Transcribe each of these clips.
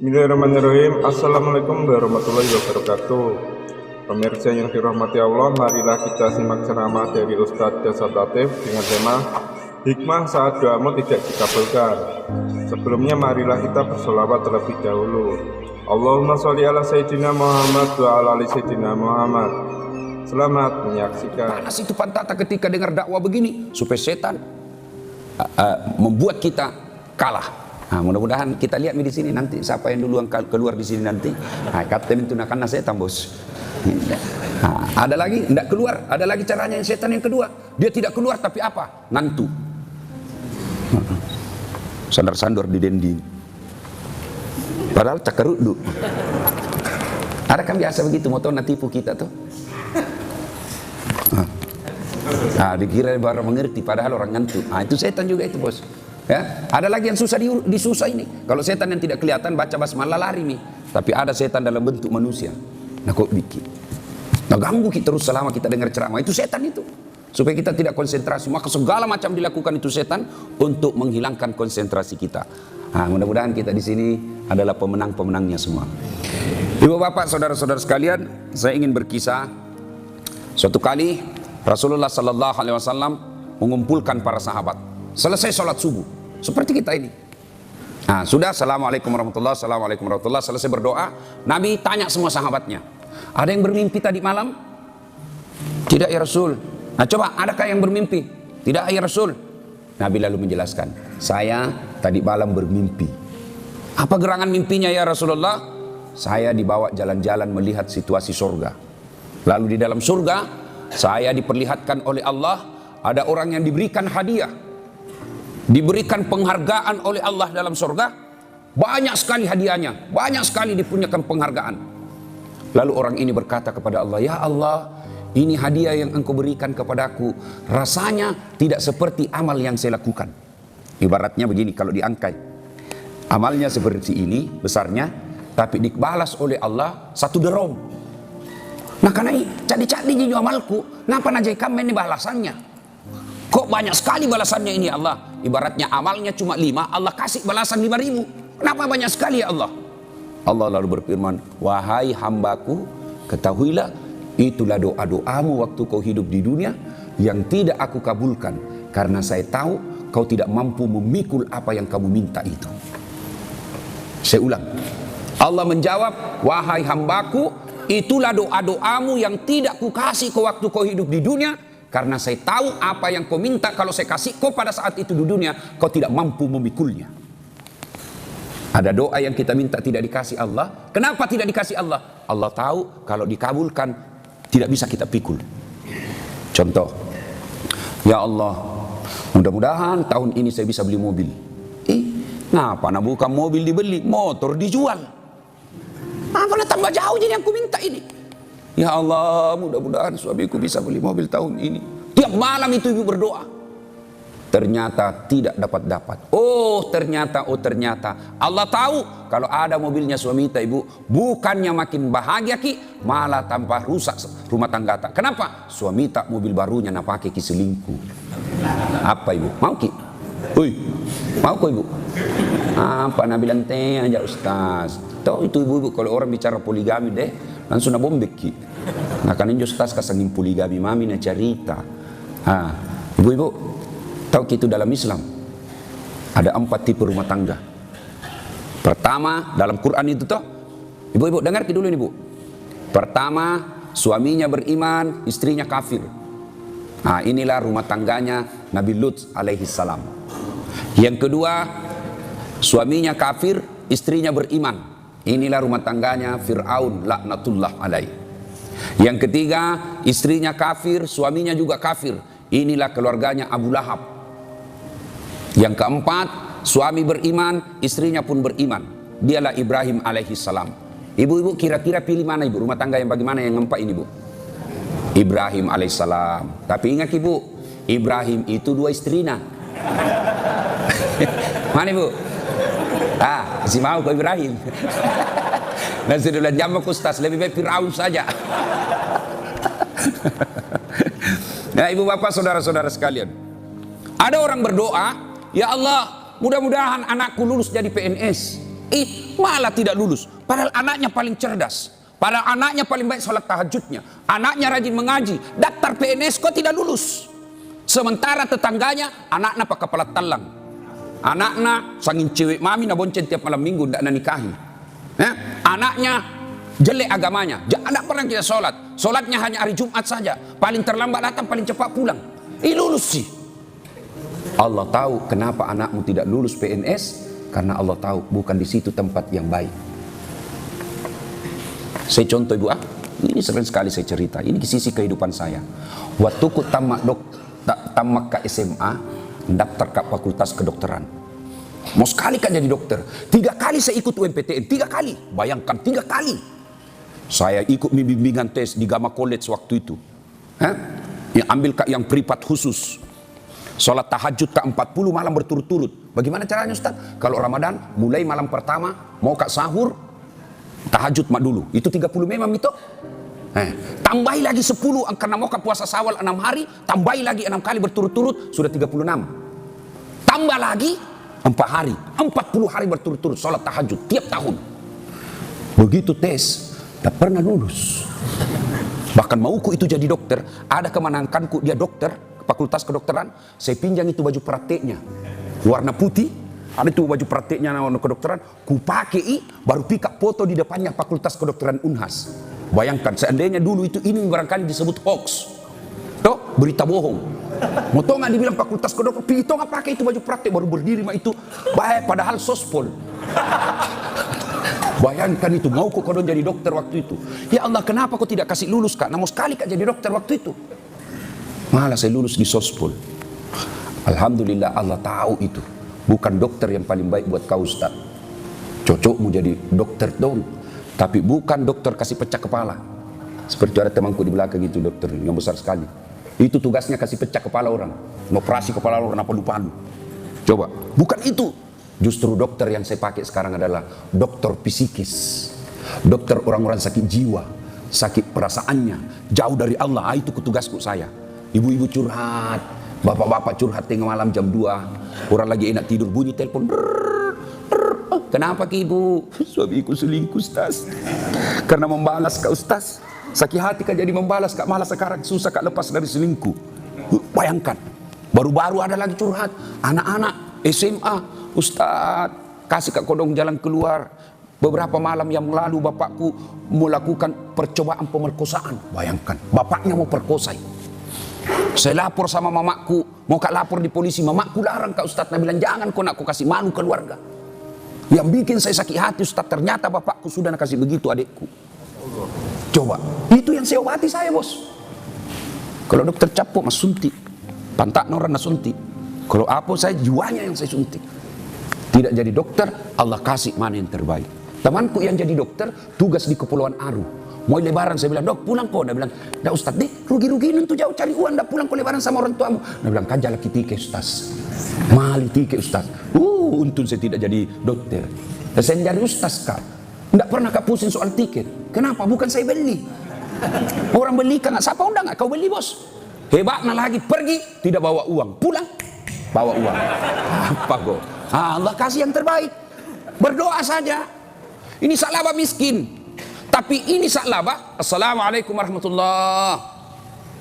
Bismillahirrahmanirrahim. Assalamualaikum warahmatullahi wabarakatuh. Pemirsa yang dirahmati Allah, marilah kita simak ceramah dari Ustadz Dasar Latif dengan tema Hikmah saat doamu tidak dikabulkan. Sebelumnya marilah kita bersolawat terlebih dahulu. Allahumma sholli ala Sayyidina Muhammad wa ala ali Sayyidina Muhammad. Selamat menyaksikan. Panas itu pantata ketika dengar dakwah begini, supaya setan membuat kita kalah. Nah, mudah-mudahan kita lihat di sini nanti siapa yang duluan keluar di sini nanti. Nah, kapten itu nakana setan, bos. Nah, ada lagi tidak keluar, ada lagi caranya yang setan yang kedua. Dia tidak keluar tapi apa? Nantu. Sandar-sandar di dinding. Padahal cakerudu. Ada kan biasa begitu, mau tahu natipu kita tuh. Nah, dikira baru mengerti padahal orang ngantuk. Nah, itu setan juga itu, bos. Ya, ada lagi yang susah disusah ini. Kalau setan yang tidak kelihatan baca basmalah lari nih. Tapi ada setan dalam bentuk manusia. Nah, kok bikin? Nah, ganggu kita terus selama kita dengar ceramah. Itu setan itu. Supaya kita tidak konsentrasi. Maka segala macam dilakukan itu setan untuk menghilangkan konsentrasi kita. Nah, mudah-mudahan kita di sini adalah pemenang-pemenangnya semua. Ibu bapak, saudara-saudara sekalian, saya ingin berkisah. Suatu kali Rasulullah Sallallahu Alaihi Wasallam mengumpulkan para sahabat. Selesai sholat subuh, seperti kita ini. Nah, sudah, assalamualaikum warahmatullahi wabarakatuh, assalamualaikum warahmatullahi wabarakatuh, selesai berdoa. Nabi tanya semua sahabatnya, ada yang bermimpi tadi malam? Tidak ya Rasul. Nah, coba, adakah yang bermimpi? Tidak ya Rasul. Nabi lalu menjelaskan, saya tadi malam bermimpi. Apa gerangan mimpinya ya Rasulullah? Saya dibawa jalan-jalan melihat situasi surga. Lalu di dalam surga, saya diperlihatkan oleh Allah, ada orang yang diberikan hadiah, diberikan penghargaan oleh Allah dalam surga. Banyak sekali hadiahnya, banyak sekali dipunyakan penghargaan. Lalu orang ini berkata kepada Allah, ya Allah, ini hadiah yang engkau berikan kepadaku, rasanya tidak seperti amal yang saya lakukan. Ibaratnya begini, kalau diangkai, amalnya seperti ini besarnya, tapi dibalas oleh Allah satu derong. Nah, karena cadi-cadi jadi amalku, kenapa najai kamen ini balasannya? Kok banyak sekali balasannya ini Allah? Ibaratnya amalnya cuma 5, Allah kasih balasan 5.000. Kenapa banyak sekali ya Allah? Allah lalu berfirman, wahai hambaku, ketahuilah, itulah doa-doamu waktu kau hidup di dunia yang tidak aku kabulkan. Karena saya tahu kau tidak mampu memikul apa yang kamu minta itu. Saya ulang. Allah menjawab, wahai hambaku, itulah doa-doamu yang tidak kukasih kau waktu kau hidup di dunia. Karena saya tahu apa yang kau minta kalau saya kasih kau pada saat itu di dunia, kau tidak mampu memikulnya. Ada doa yang kita minta tidak dikasih Allah. Kenapa tidak dikasih Allah? Allah tahu kalau dikabulkan tidak bisa kita pikul. Contoh, ya Allah, mudah-mudahan tahun ini saya bisa beli mobil. Kenapa? Nah, bukan mobil dibeli, motor dijual. Apa tambah jauh jadi yang ku minta ini? Ya Allah, mudah-mudahan suamiku bisa beli mobil tahun ini. Tiap malam itu ibu berdoa. Ternyata tidak dapat. Oh ternyata. Allah tahu kalau ada mobilnya suami kita ibu, bukannya makin bahagia ki, malah tambah rusak rumah tangga tak. Kenapa? Suami tak mobil barunya nak pakai ki selingkuh. Apa ibu? Mau ki? Mau kok ibu? Apa nak bilang teh aja Ustaz. Tahu itu ibu kalau orang bicara poligami deh, langsung na bombek ki. Nah kan injo Ustaz kasangin poligami mami na cerita. Ibu-ibu, tahu gitu dalam Islam ada 4 tipe rumah tangga. Pertama, dalam Quran itu toh, ibu-ibu dengar dulu nih bu. Pertama, suaminya beriman, istrinya kafir. Nah inilah rumah tangganya Nabi Lut alaihi salam. Yang kedua, suaminya kafir, istrinya beriman. Inilah rumah tangganya Fir'aun laknatullah alaih. Yang ketiga, istrinya kafir, suaminya juga kafir. Inilah keluarganya Abu Lahab. Yang keempat, suami beriman, istrinya pun beriman. Dialah Ibrahim alaihi salam. Ibu-ibu kira-kira pilih mana ibu? Rumah tangga yang bagaimana yang empat ini bu? Ibrahim alaihi salam. Tapi ingat ibu, Ibrahim itu 2 istrinya. Mana ibu? Si mau ke Ibrahim. Dan sudah jam Ustaz, lebih baik Fir'aun saja. Nah ibu bapak saudara-saudara sekalian, ada orang berdoa, ya Allah mudah-mudahan anakku lulus jadi PNS. malah tidak lulus. Padahal anaknya paling cerdas, padahal anaknya paling baik sholat tahajudnya, anaknya rajin mengaji, daftar PNS kok tidak lulus. Sementara tetangganya anaknya pakai kepala talang, anaknya sangin cewek mami na bonceng tiap malam minggu ndak nikahi, anaknya jelek agamanya, tidak pernah kita sholat, sholatnya hanya hari Jumat saja, paling terlambat datang, paling cepat pulang. Lulus sih. Allah tahu kenapa anakmu tidak lulus PNS, karena Allah tahu bukan di situ tempat yang baik. Saya contoh ibu, ini sering sekali saya cerita, ini sisi kehidupan saya. Waktu ku tamat ke SMA, daftar ke fakultas kedokteran. Mau sekali kan jadi dokter, 3 kali saya ikut UMPTN, 3 kali, bayangkan 3 kali. Saya ikut bimbingan tes di Gama College waktu itu, yang ambil yang privat khusus. Sholat tahajud ke 40 malam berturut-turut. Bagaimana caranya Ustaz? Kalau Ramadan mulai malam pertama mau ke sahur, tahajud mak dulu. Itu 30 memang itu. Tambahi lagi 10 karena mau ke puasa Syawal 6 hari, tambahi lagi 6 kali berturut-turut sudah 36. Tambah lagi 4 hari, 40 hari berturut-turut sholat tahajud tiap tahun. Begitu tes, tak pernah lulus. Bahkan mauku itu jadi dokter, ada kemenanganku dia dokter fakultas kedokteran, saya pinjam itu baju prakteknya warna putih, ada itu baju prakteknya warna kedokteran, ku pakai baru pick foto di depannya fakultas kedokteran Unhas. Bayangkan seandainya dulu ini barangkali disebut hoax, toh berita bohong. Mau tau nggak dibilang fakultas kedokteran, itu nggak pakai itu baju praktek baru berdiri mah itu, baik padahal sospol. Bayangkan itu, mau kok kau jadi dokter waktu itu. Ya Allah, kenapa kau tidak kasih lulus kak? Namun sekali kak jadi dokter waktu itu. Malah saya lulus di sospol. Alhamdulillah Allah tahu itu. Bukan dokter yang paling baik buat kau Ustaz. Cocokmu jadi dokter dong. Tapi bukan dokter kasih pecah kepala. Seperti ada temanku di belakang itu dokter yang besar sekali. Itu tugasnya kasih pecah kepala orang. Ngoperasi kepala orang apa lupa. Coba, bukan itu. Justru dokter yang saya pakai sekarang adalah dokter psikis. Dokter orang-orang sakit jiwa, sakit perasaannya, jauh dari Allah. Itu tugasku saya. Ibu-ibu curhat, bapak-bapak curhat tengah malam jam 2, orang lagi enak tidur, bunyi telepon. Kenapa ke ibu? Suamiku selingkuh Ustaz. Karena membalas Kak Ustaz. Sakit hati Kak jadi membalas Kak, malah sekarang susah Kak lepas dari selingkuh. Bayangkan, baru-baru ada lagi curhat, anak-anak SMA, Ustaz kasih Kak kodong jalan keluar. Beberapa malam yang lalu bapakku melakukan percobaan pemerkosaan. Bayangkan, bapaknya mau perkosa. Saya lapor sama mamaku, mau kak lapor di polisi, mamaku larang Kak Ustaz, bilang jangan kau nak kau kasih malu keluarga. Yang bikin saya sakit hati Ustaz, ternyata bapakku sudah nak kasih begitu adikku. Coba, itu yang saya obati saya bos. Kalau dokter capok mas suntik, pantak orang nak suntik. Kalau apa saya jiwanya yang saya suntik. Tidak jadi dokter, Allah kasih mana yang terbaik. Temanku yang jadi dokter, tugas di Kepulauan Aru. Mau lebaran saya bilang, dok pulang kok. Dia bilang, dah Ustaz deh, rugi-rugi nanti jauh cari uang, dah pulang kok lebaran sama orang tuamu. Dia bilang, kan jalan tiket Ustaz. Mali tiket Ustaz. Untung saya tidak jadi dokter. Dan saya jadi Ustaz Kak. Tidak pernah Kak pusing soal tiket. Kenapa? Bukan saya beli. Orang beli kan, siapa undang kau beli bos. Hebatnya lagi, pergi, tidak bawa uang. Pulang, bawa uang. Apa kok? Allah kasih yang terbaik. Berdoa saja. Ini salaba miskin. Tapi ini saklaba, assalamualaikum warahmatullah.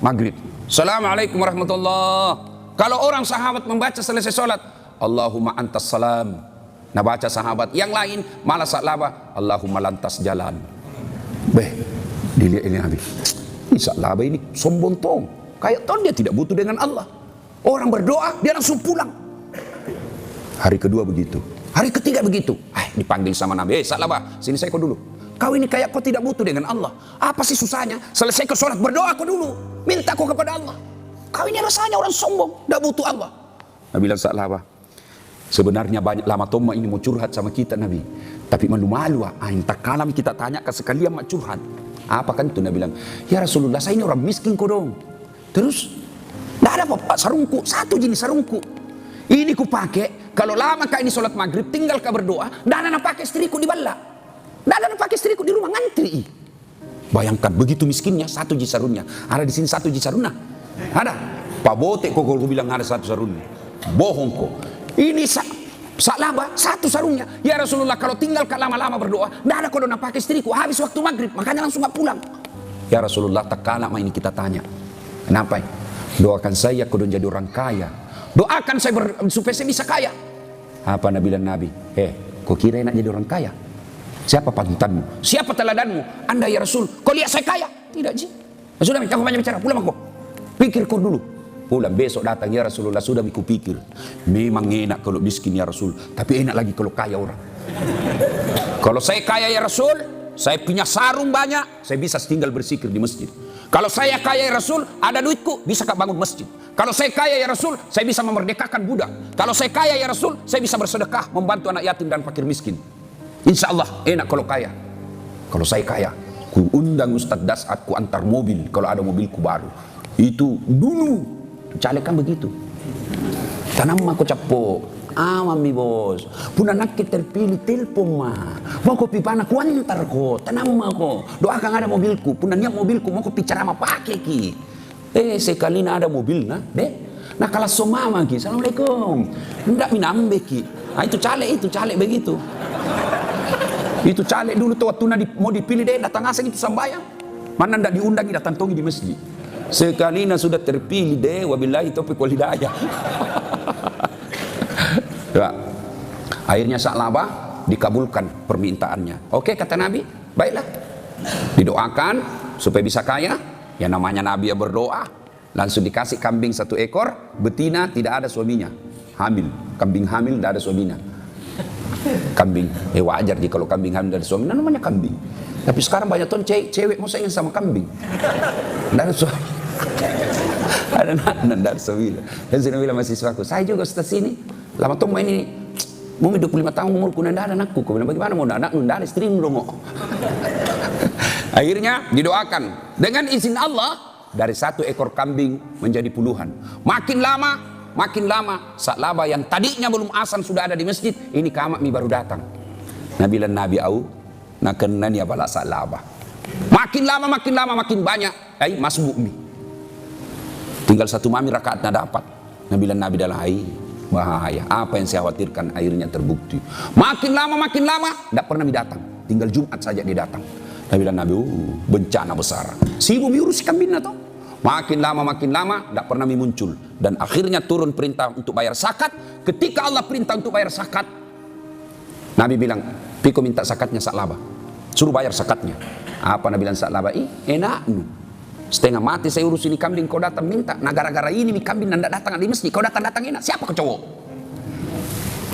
Maghrib, assalamualaikum warahmatullah. Kalau orang sahabat membaca selesai sholat, Allahumma antas salam. Nah baca sahabat yang lain malah saklaba, Allahumma lantas jalan. Dilihat ini habis. Ini saklaba ini sombong tong. Kayak ton dia tidak butuh dengan Allah. Orang berdoa dia langsung pulang. Hari kedua begitu, hari ketiga begitu. Dipanggil sama Nabi, saklaba, sini saya kau dulu. Kau ini kayak kau tidak butuh dengan Allah. Apa sih susahnya? Selesai ke sholat berdoa kau dulu. Minta kau kepada Allah. Kau ini rasanya orang sombong. Tidak butuh Allah. Nabi bilang saklaba. Sebenarnya banyak lama Toma ini mau curhat sama kita Nabi. Tapi malu-malu. Tak kalam kita tanya ke sekalian mak curhat. Apa kan itu Nabi bilang. Ya Rasulullah saya ini orang miskin kau dong. Terus. Tidak ada apa-apa sarungku. Satu jenis sarungku. Ini ku pakai. Kalau lama kak ini sholat maghrib. Tinggal kak berdoa. Dan anak pakai istriku di bala. Tidak ada pakai istriku di rumah ngantri. Bayangkan begitu miskinnya satu jisarunnya. Ada di sini satu jisarunnya. Ada. Pak Bote kok bilang ada satu sarunnya. Bohong kok. Ini Sa'labah, satu sarungnya. Ya Rasulullah, kalau tinggal lama-lama berdoa, tidak ada kau nak pakai istriku, habis waktu maghrib, makanya langsung gak pulang. Ya Rasulullah, tak kalah ini kita tanya. Kenapa? Doakan saya kau jadi orang kaya. Doakan saya supaya saya bisa kaya. Apa Nabi dan Nabi? Kau kira enak jadi orang kaya? Siapa panutanmu? Siapa teladanmu? Anda ya Rasul, kau lihat saya kaya? Tidak, Ji. Sudah, kamu banyak bicara, pulang aku. Pikir kau dulu. Pulang, besok datang, ya Rasulullah, sudah aku pikir. Memang enak kalau miskin ya Rasul, tapi enak lagi kalau kaya orang. Kalau saya kaya ya Rasul, saya punya sarung banyak, saya bisa tinggal bersikir di masjid. Kalau saya kaya ya Rasul, ada duitku, bisa bangun masjid. Kalau saya kaya ya Rasul, saya bisa memerdekakan budak. Kalau saya kaya ya Rasul, saya bisa bersedekah, membantu anak yatim dan fakir miskin. Insya Allah enak kalau kaya. Kalau saya kaya, ku undang Ustadz Dasat, ku antar mobil kalau ada mobilku baru. Itu dulu caleg kan begitu. Tanam aku capo, mami bos. Puna nak terpilih telepon mah. Mau kopi panas ku antar ko, tanam aku. Doakan ada mobilku, puna niat mobilku mau kopi cara apa pakai ki. Sekali ada mobil nah, nah kalau somama ki, assalamualaikum. Ndak minambe ki. Nah, itu caleg begitu. Itu caleg dulu tuh waktu mau dipilih datang asing itu sambayang. Mana ndak diundang datang tongi di masjid. Sekali sudah terpilih wabillahi taufiq wal hidayah. Ya. Akhirnya Sa'labah dikabulkan permintaannya. Oke kata Nabi, baiklah. Didoakan supaya bisa kaya. Ya namanya Nabi ya berdoa. Langsung dikasih kambing 1 ekor, betina tidak ada suaminya. Hamil, kambing hamil tidak ada suaminya. Kambing, wajar jika kalau kambing hamil dari suami, namanya kambing. Tapi sekarang banyak tuh cewek mau sayang sama kambing. Dari suami. Ada anak suami. Dan saya bilang mahasiswaku, saya juga Ustaz sini. Lama tuh main ini, mau 25 tahun umurku, ndak ada anakku. Kau bilang bagaimana mau anak, ndak ada istrimu dong. Akhirnya didoakan dengan izin Allah dari 1 ekor kambing menjadi puluhan. Makin lama Sa'labah yang tadinya belum azan sudah ada di masjid, ini kamak mi baru datang. Nabi dan Nabi au nak kenal ya bala Sa'labah. Makin lama makin banyak. Masbuk mi. Tinggal 1 mami rakaatnya dapat. Nabi dan Nabi dalam bahaya. Apa yang saya khawatirkan akhirnya terbukti. Makin lama tidak pernah mi datang. Tinggal Jumat saja dia datang. Nabi dan Nabi bencana besar. Sibuk miurus kambingnya toh. Makin lama tidak pernah muncul. Dan akhirnya turun perintah untuk bayar zakat. Ketika Allah perintah untuk bayar zakat, Nabi bilang, "Piko minta zakatnya Sa'labah. Suruh bayar zakatnya." Apa Nabi bilang Sa'labah? Enak nu. Setengah mati saya urus ini kambing, kau datang minta. Nah gara-gara ini kambing tidak datang di masjid, kau datang enak. Siapa kau cowok?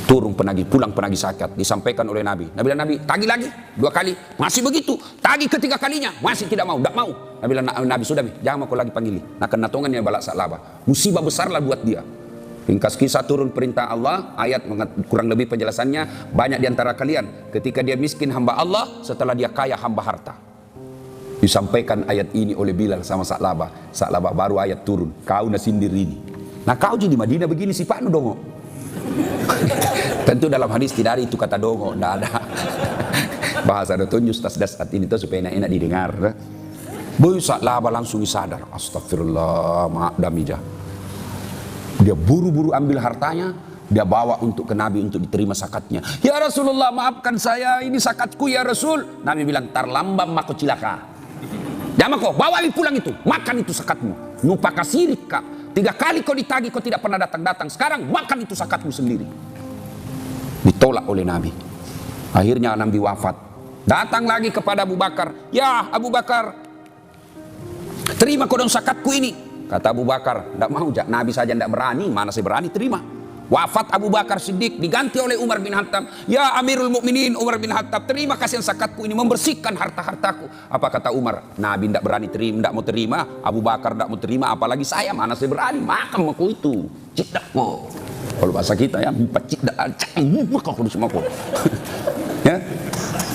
Turun pulang penagih zakat, disampaikan oleh Nabi. Nabi bilang, Nabi tagih lagi 2 kali, masih begitu. Tagih ketiga kalinya, masih tidak mau. Nabi bilang, Nabi sudah jangan aku lagi panggil. Nah kenatongan yang balak Sa'labah. Musibah besarlah buat dia. Ringkas kisah turun perintah Allah, ayat kurang lebih penjelasannya. Banyak diantara kalian ketika dia miskin hamba Allah, setelah dia kaya hamba harta. Disampaikan ayat ini oleh Bilal sama Sa'labah. Sa'labah baru ayat turun, kau nasindir ini. Nah kau di Madinah begini sifatmu dongo. Tentu dalam hadis tidak ada itu kata dongo, tidak ada. Bahasa tunjuk Ustaz Dasat ini tuh supaya enak-enak didengar. Boy Sa'labah langsung sadar, astagfirullah, maaf damija. Dia buru-buru ambil hartanya, dia bawa untuk ke Nabi untuk diterima zakatnya. Ya Rasulullah, maafkan saya, ini zakatku ya Rasul. Nabi bilang, tarlambam mako cilaka. Jangan kau bawa pulang itu, makan itu zakatmu. Nupa kasirik kak. 3 kali kau ditagih, kau tidak pernah datang. Sekarang makan itu zakatmu sendiri. Ditolak oleh Nabi. Akhirnya Nabi wafat. Datang lagi kepada Abu Bakar. Ya Abu Bakar, terima kau dong zakatku ini. Kata Abu Bakar, tidak mau. Nabi saja tidak berani, mana saya berani terima. Wafat Abu Bakar Siddiq, diganti oleh Umar bin Khattab. Ya Amirul Mukminin Umar bin Khattab, terima kasih zakatku ini, membersihkan harta-hartaku. Apa kata Umar? Nabi tidak berani terima, tidak mau terima. Abu Bakar tidak mau terima, apalagi saya, mana saya berani. Makan aku itu, cidak kok. Kalau bahasa kita ya, cidak, makan aku semua kok. Ya,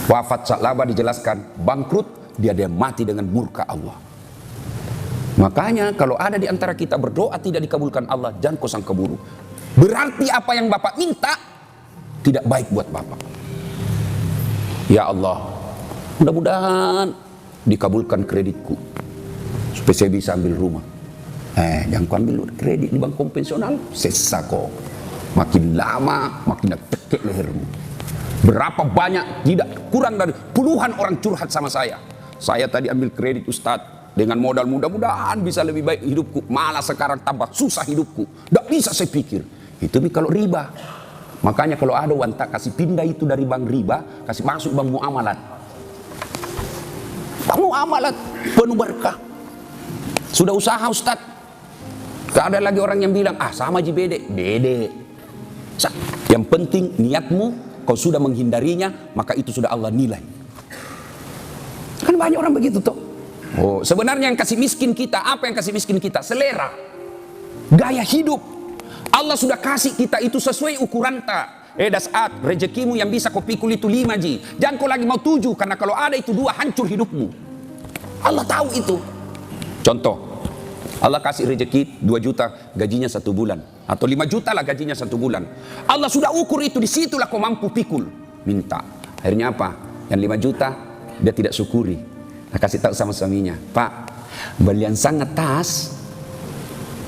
wafat Sa'labah dijelaskan bangkrut, dia mati dengan murka Allah. Makanya kalau ada di antara kita berdoa tidak dikabulkan Allah, jangan kau sangka buruk. Berarti apa yang Bapak minta tidak baik buat Bapak. Ya Allah, mudah-mudahan dikabulkan kreditku supaya saya bisa ambil rumah. Jangan kau ambil kredit di bank konvensional, sesako. Makin lama makin tekek lehermu. Berapa banyak, tidak kurang dari puluhan orang curhat sama saya. Saya tadi ambil kredit Ustadz dengan modal, mudah-mudahan bisa lebih baik hidupku, malah sekarang tambah susah hidupku. Tidak bisa saya pikir. Itu kalau riba. Makanya kalau ada wanta kasih pindah itu dari bank riba, kasih masuk bank muamalat. Bank muamalat penuh berkah. Sudah usaha Ustadz. Tidak ada lagi orang yang bilang, sama ji bede. Yang penting niatmu, kau sudah menghindarinya, maka itu sudah Allah nilai. Kan banyak orang begitu toh. Oh, sebenarnya yang kasih miskin kita, apa yang kasih miskin kita? Selera, gaya hidup. Allah sudah kasih kita itu sesuai ukuran tak. Dasat, rezekimu yang bisa kau pikul itu 5 ji. Jangan kau lagi mau 7, karena kalau ada itu 2 hancur hidupmu. Allah tahu itu. Contoh, Allah kasih rezeki 2 juta gajinya 1 bulan, atau 5 juta lah gajinya 1 bulan. Allah sudah ukur itu, disitulah kau mampu pikul. Minta. Akhirnya apa? Yang 5 juta dia tidak syukuri. Nah, kasih tahu sama suaminya, Pak, belian sangat tas.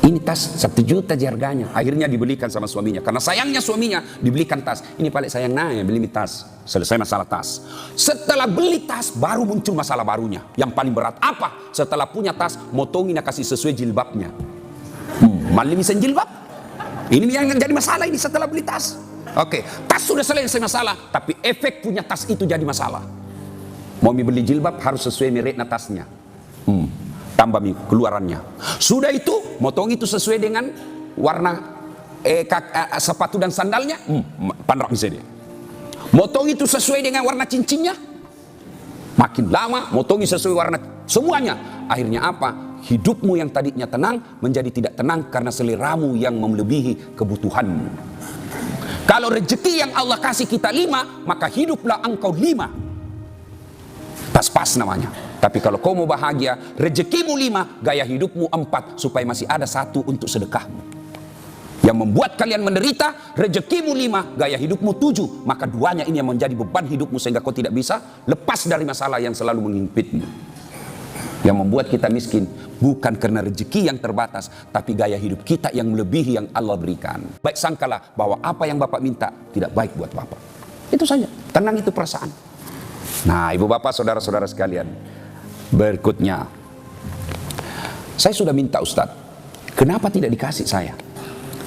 Ini tas 1 juta harganya. Akhirnya dibelikan sama suaminya. Karena sayangnya suaminya dibelikan tas. Ini paling sayang nanya beli tas. Selesai masalah tas. Setelah beli tas baru muncul masalah barunya. Yang paling berat apa? Setelah punya tas, motongin kasih sesuai jilbabnya. Malah bisa jilbab. Ini yang jadi masalah ini setelah beli tas. Oke, tas sudah selesai masalah, tapi efek punya tas itu jadi masalah. Mau beli jilbab harus sesuai mereknya tasnya. Tambah keluarannya. Sudah itu, motong itu sesuai dengan warna sepatu dan sandalnya. Pandrak misalnya. Motong itu sesuai dengan warna cincinnya. Makin lama, motongi sesuai warna semuanya. Akhirnya apa? Hidupmu yang tadinya tenang menjadi tidak tenang karena seleramu yang melebihi kebutuhanmu. Kalau rezeki yang Allah kasih kita 5, maka hiduplah engkau 5. Pas-pas namanya. Tapi kalau kau mau bahagia, rezekimu 5, gaya hidupmu 4, supaya masih ada 1 untuk sedekahmu. Yang membuat kalian menderita, rezekimu 5, gaya hidupmu 7, maka 2-nya ini yang menjadi beban hidupmu sehingga kau tidak bisa lepas dari masalah yang selalu mengimpitmu. Yang membuat kita miskin bukan karena rezeki yang terbatas, tapi gaya hidup kita yang melebihi yang Allah berikan. Baik sangkalah bahwa apa yang Bapak minta tidak baik buat Bapak. Itu saja, tenang itu perasaan. Nah, ibu bapak, saudara-saudara sekalian, berikutnya, saya sudah minta Ustadz, kenapa tidak dikasih saya?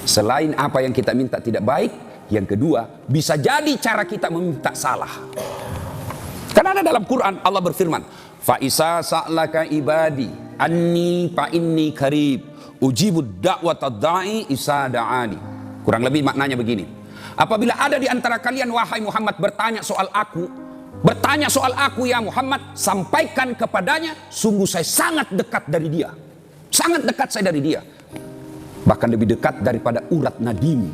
Selain apa yang kita minta tidak baik, yang kedua, bisa jadi cara kita meminta salah. Karena ada dalam Quran, Allah berfirman, Fa'isa sa'laka ibadi, anni fa'inni karib, ujibud da'watad da'i isa da'ani. Kurang lebih maknanya begini. Apabila ada di antara kalian, wahai Muhammad, bertanya soal aku ya Muhammad, sampaikan kepadanya, sungguh saya sangat dekat dari dia. Sangat dekat saya dari dia. Bahkan lebih dekat daripada urat nadimu.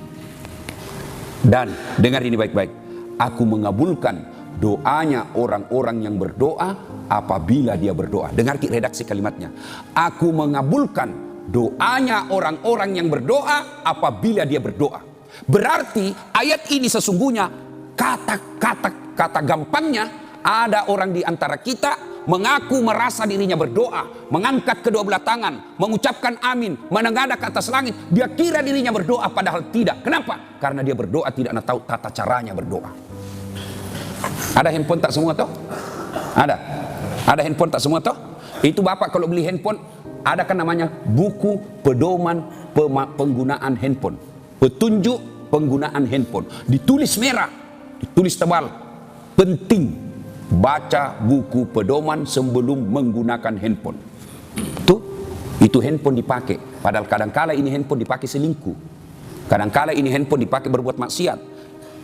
Dan dengar ini baik-baik, aku mengabulkan doanya orang-orang yang berdoa apabila dia berdoa. Dengar redaksi kalimatnya. Aku mengabulkan doanya orang-orang yang berdoa apabila dia berdoa. Berarti ayat ini sesungguhnya kata gampangnya, ada orang di antara kita mengaku merasa dirinya berdoa, mengangkat kedua belah tangan, mengucapkan amin, menengadah ke atas langit. Dia kira dirinya berdoa padahal tidak. Kenapa? Karena dia berdoa tidak tahu tata caranya berdoa. Ada handphone tak semua toh? Ada handphone tak semua toh? Itu bapak kalau beli handphone, ada kan namanya buku pedoman penggunaan handphone. Petunjuk penggunaan handphone. Ditulis merah, ditulis tebal. Penting baca buku pedoman sebelum menggunakan handphone. Itu handphone dipakai. Padahal kadangkala ini handphone dipakai selingkuh. Kadangkala ini handphone dipakai berbuat maksiat.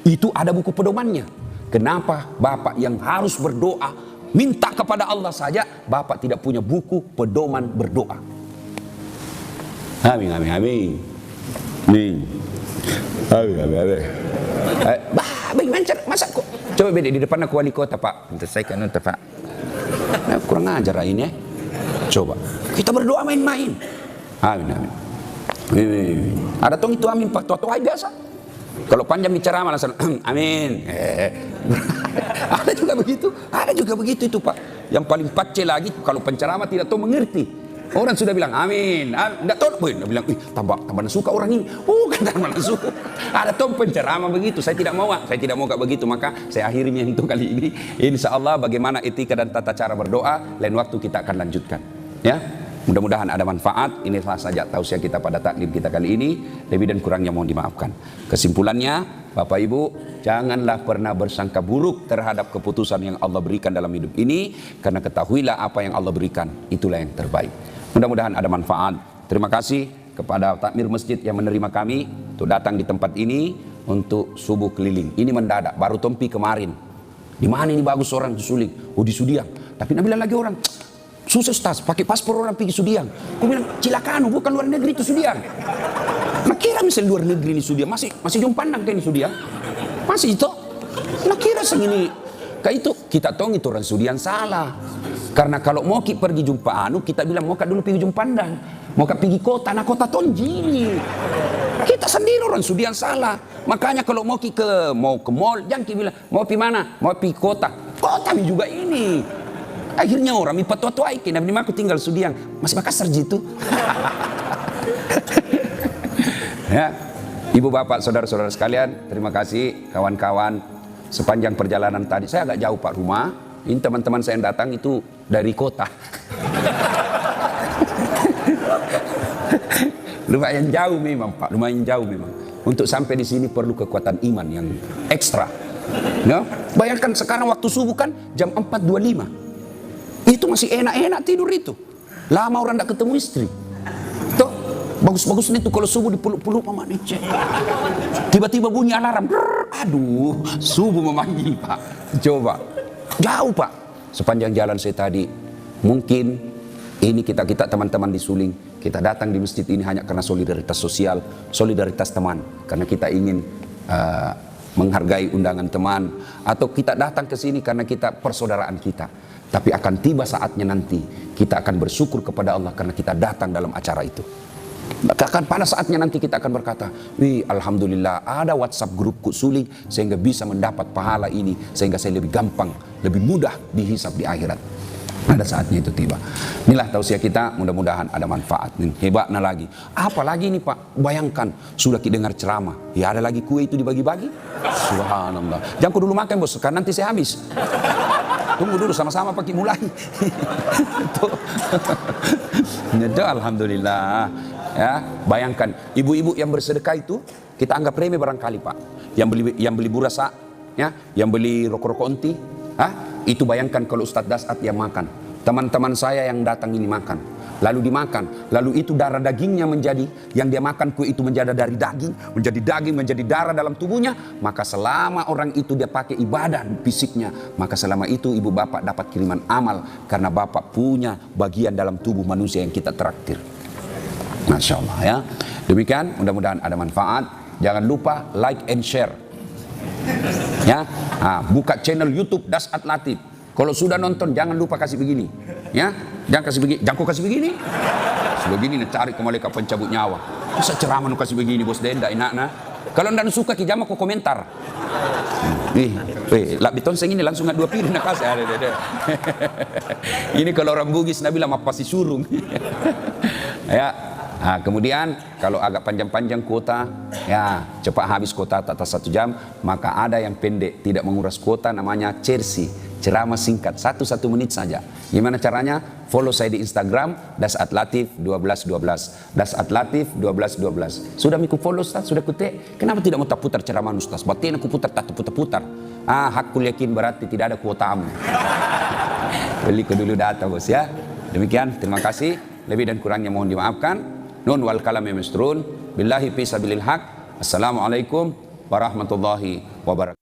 Itu ada buku pedomannya. Kenapa bapak yang harus berdoa minta kepada Allah saja, bapak tidak punya buku pedoman berdoa? Amin, amin, amin. Nih. Amin, amin, amin. Bagaimana cara masa kok? Coba beda di depan aku wali kota pak. Minta saya kan pak. Kurang ajar ini ya. Coba kita berdoa main-main. Amin, amin. Ada tong itu amin pak. Tua-tua biasa. Kalau panjang bicara malah amin. Ada juga begitu itu pak. Yang paling pacce lagi kalau penceramah tidak tahu mengerti. Orang sudah bilang amin. Enggak tahu pun. Dia bilang, tambah suka orang ini. Kan tambah suka. Ada tuh penceramah begitu. Saya tidak mau kayak begitu. Maka saya akhiri yang itu kali ini. Insya Allah bagaimana etika dan tata cara berdoa. Lain waktu kita akan lanjutkan. Ya. Mudah-mudahan ada manfaat. Inilah saja tausiah kita pada taklim kita kali ini. Lebih dan kurangnya mohon dimaafkan. Kesimpulannya, Bapak Ibu, janganlah pernah bersangka buruk terhadap keputusan yang Allah berikan dalam hidup ini. Karena ketahuilah apa yang Allah berikan, itulah yang terbaik. Mudah-mudahan ada manfaat. Terima kasih kepada takmir masjid yang menerima kami untuk datang di tempat ini untuk subuh keliling. Ini mendadak, baru Tompi kemarin. Di mana ini bagus orang disuling? Oh di Sudiang. Tapi Nabi bilang lagi orang, susah Ustaz, pakai paspor orang pergi Sudiang. Aku bilang, Cilakano, bukan luar negeri itu Sudiang. Nah kira misal luar negeri ini Sudiang, masih jom pandang ke ini Sudiang? Masih itu? Nah kira segini, kayak itu, kita tahu itu orang Sudiang salah. Karena kalau mau pergi jumpa kita bilang mau dulu pergi jumpa pandang. Mau pergi kota, nah kota tonjini. Kita sendiri orang Sudiang salah. Makanya kalau mau ke mall, jangan bilang mau pergi mana? Mau pergi kota. Kota juga ini. Akhirnya orang mi patua-tua iki, nabi aku tinggal Sudiang, masih Makassar gitu. Ya, Ibu Bapak, saudara-saudara sekalian, terima kasih kawan-kawan sepanjang perjalanan tadi. Saya agak jauh Pak rumah. Ini teman-teman saya yang datang itu dari kota. Lumayan jauh memang Pak, lumayan jauh memang. Untuk sampai di sini perlu kekuatan iman yang ekstra. Ya, bayangkan sekarang waktu subuh kan jam 4.25. Itu masih enak-enak tidur itu. Lama orang tidak ketemu istri. Tuh, bagus-bagus itu kalau subuh dipeluk-peluk mama Nice. Tiba-tiba bunyi alarm. Aduh, subuh memanggil Pak. Coba. Jauh Pak. Sepanjang jalan saya tadi, mungkin ini kita teman-teman di Suling, kita datang di masjid ini hanya karena solidaritas sosial, solidaritas teman. Karena kita ingin menghargai undangan teman, atau kita datang ke sini karena kita persaudaraan kita. Tapi akan tiba saatnya nanti kita akan bersyukur kepada Allah karena kita datang dalam acara itu. Bahkan pada saatnya nanti kita akan berkata, wih alhamdulillah ada WhatsApp grupku Suling sehingga bisa mendapat pahala ini, sehingga saya lebih gampang, lebih mudah dihisab di akhirat. Pada saatnya itu tiba. Inilah tausiah kita, mudah-mudahan ada manfaat. Hebatnya lagi. Apalagi ini Pak, bayangkan sudah kita dengar ceramah, ya ada lagi kue itu dibagi-bagi. Subhanallah. Jangan dulu makan bos, karena nanti saya habis. Tunggu dulu sama-sama pakai mulai. Itu alhamdulillah. Ya, bayangkan ibu-ibu yang bersedekah itu kita anggap remeh barangkali Pak. Yang beli burasa, ya, yang beli rokok-rokok onti, itu bayangkan kalau Ustadz Dasat yang makan. Teman-teman saya yang datang ini makan, lalu dimakan, lalu itu darah dagingnya menjadi, yang dia makan kue itu menjadi dari daging, menjadi darah dalam tubuhnya. Maka selama orang itu dia pakai ibadah fisiknya, maka selama itu ibu bapak dapat kiriman amal, karena bapak punya bagian dalam tubuh manusia yang kita traktir. Masya Allah ya. Demikian, mudah-mudahan ada manfaat. Jangan lupa like and share. Ya, buka channel YouTube Dasat Latif. Kalau sudah nonton jangan lupa kasih begini, ya, jangan kasih begini, jangan kau kasih begini. Sebegini cari ke malaikat pencabut nyawa. Bisa ceramah nu kasih begini bos denda enak nah. Kalau ndak suka kijama kau komentar. Lak beton seng ini langsung dua piring nak kasih. Ini kalau orang Bugis Nabi lama pasti surung. Ya. Kemudian kalau agak panjang-panjang kuota, ya cepat habis kuota atas 1 jam, maka ada yang pendek tidak menguras kuota namanya cersi, ceramah singkat 1 menit saja. Gimana caranya? Follow saya di Instagram Dasat Latif 1212. Dasat Latif 1212. Sudah miku follow Ustaz, sudah kutek. Kenapa tidak mau tak putar ceramah Ustaz? Batin aku putar tak putar-putar. Hakku yakin berarti tidak ada kuotamu. Beli ke dulu data bos ya. Demikian, terima kasih. Lebih dan kurangnya mohon dimaafkan. Nun wal kalam misrun billahi fi sabilil haq. Assalamualaikum warahmatullahi wabarakatuh.